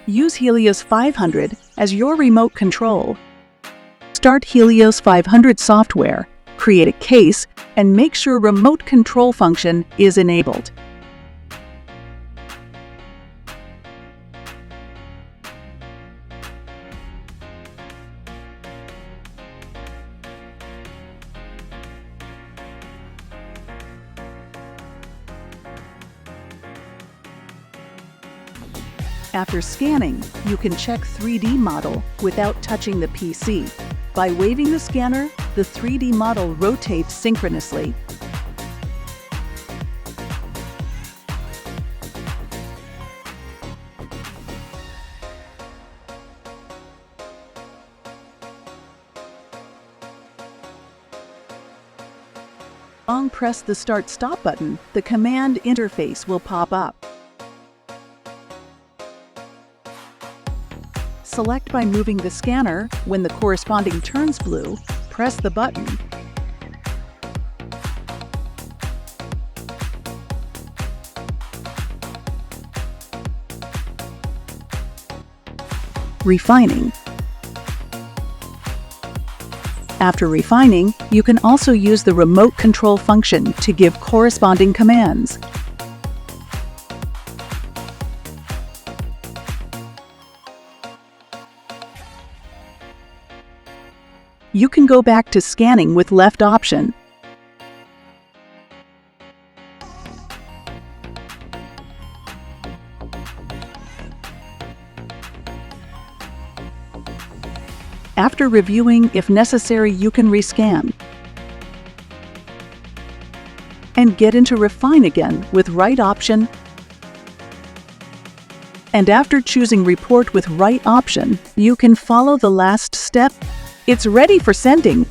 Use Helios 500 as your remote control. Start Helios 500 software, create a case, and make sure remote control function is enabled. After scanning, you can check 3D model without touching the PC. By waving the scanner, the 3D model rotates synchronously. Long press the Start/Stop button, the command interface will pop up. Select by moving the scanner. When the corresponding turns blue, press the button. Refining. After refining, you can also use the remote control function to give corresponding commands. You can go back to scanning with left option. After reviewing, if necessary, you can rescan. And get into Refine again with right option. And after choosing Report with right option, you can follow the last step. It's ready for sending.